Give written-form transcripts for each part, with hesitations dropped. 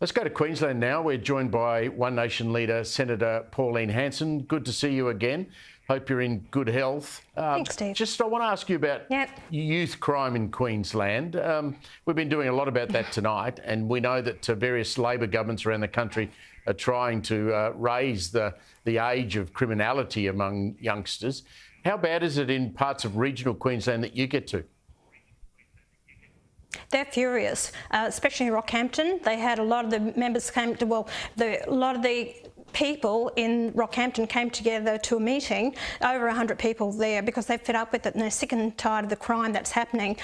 Let's go to Queensland now. We're joined by One Nation leader, Senator Pauline Hanson. Good to see you again. Hope you're in good health. Thanks, Steve. I want to ask you about youth crime in Queensland. We've been doing a lot about that tonight, and we know that various Labor governments around the country are trying to raise the age of criminality among youngsters. How bad is it in parts of regional Queensland that you get to? They're furious, especially in Rockhampton. They had a lot of the members came to, a lot of the people in Rockhampton came together to a meeting, over 100 people there, because they're fed up with it and they're sick and tired of the crime that's happening.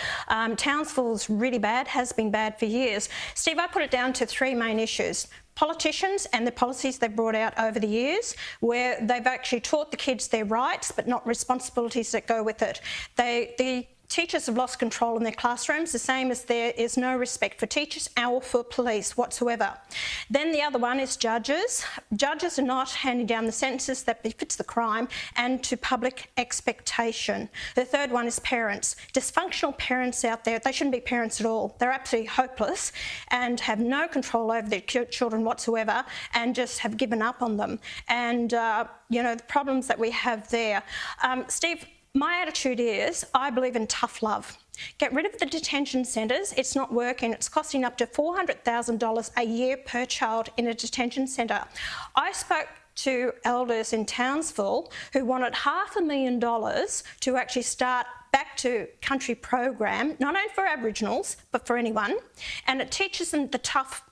Townsville's really bad, has been bad for years. Steve, I put it down to three main issues. Politicians and the policies they've brought out over the years, where they've actually taught the kids their rights but not responsibilities that go with it. The teachers have lost control in their classrooms, the same as there is no respect for teachers or for police whatsoever. Then the other one is judges. Judges are not handing down the sentences that befits the crime and to public expectation. The third one is parents. Dysfunctional parents out there, they shouldn't be parents at all. They're absolutely hopeless and have no control over their children whatsoever and just have given up on them. And, you know, the problems that we have there. Steve, my attitude is I believe in tough love. Get rid of the detention centres. It's not working. It's costing up to $400,000 a year per child in a detention centre. I spoke to elders in Townsville who wanted $500,000 to actually start back to country program, not only for Aboriginals, but for anyone. And it teaches them the tough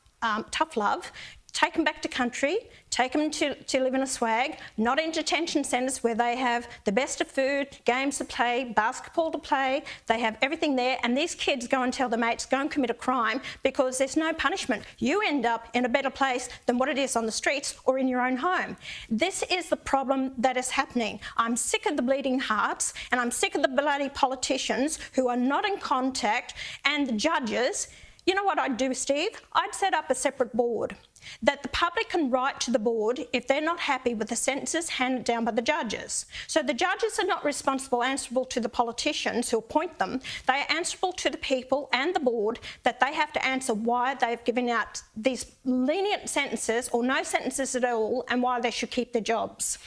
love. Take them back to country, take them to live in a swag, not in detention centres where they have the best of food, games to play, basketball to play, they have everything there, and these kids go and tell their mates, go and commit a crime because there's no punishment. You end up in a better place than what it is on the streets or in your own home. This is the problem that is happening. I'm sick of the bleeding hearts and I'm sick of the bloody politicians who are not in contact, and the judges. You know what I'd do, Steve? I'd set up a separate board that the public can write to the board if they're not happy with the sentences handed down by the judges. So the judges are not answerable to the politicians who appoint them. They are answerable to the people and the board, that they have to answer why they've given out these lenient sentences or no sentences at all, and why they should keep their jobs.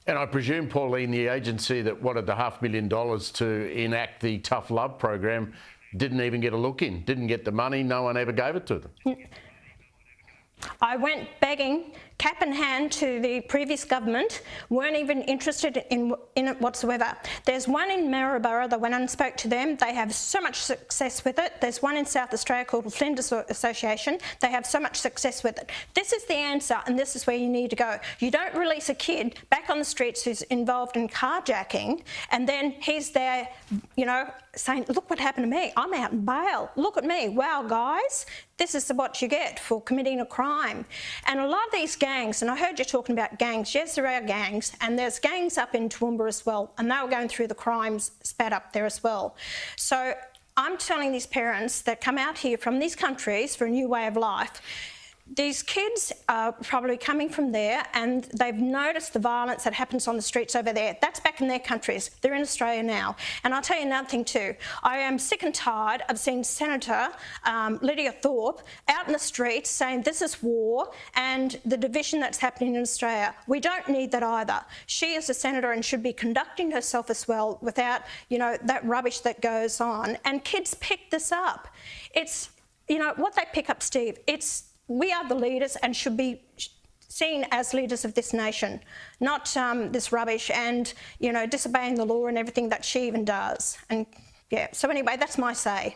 And I presume, Pauline, the agency that wanted the $500,000 to enact the Tough Love program didn't even get a look in, didn't get the money, no one ever gave it to them. I went begging, cap in hand, to the previous government, weren't even interested in it whatsoever. There's one in Maryborough that went and spoke to them. They have so much success with it. There's one in South Australia called the Flinders Association. They have so much success with it. This is the answer, and this is where you need to go. You don't release a kid back on the streets who's involved in carjacking, and then he's there, you know, saying, look what happened to me. I'm out in bail. Look at me. Wow, guys. This is what you get for committing a crime. And a lot of these gangs, and I heard you talking about gangs. Yes, there are gangs, and there's gangs up in Toowoomba as well, and they were going through the crimes spat up there as well. So I'm telling these parents that come out here from these countries for a new way of life, these kids are probably coming from there and they've noticed the violence that happens on the streets over there. That's back in their countries. They're in Australia now. And I'll tell you another thing too. I am sick and tired of seeing Senator Lidia Thorpe out in the streets saying this is war and the division that's happening in Australia. We don't need that either. She is a senator and should be conducting herself as well without, you know, that rubbish that goes on. And kids pick this up. It's, you know, what they pick up, Steve, we are the leaders and should be seen as leaders of this nation, not this rubbish and, you know, disobeying the law and everything that she even does. And yeah, so anyway, that's my say.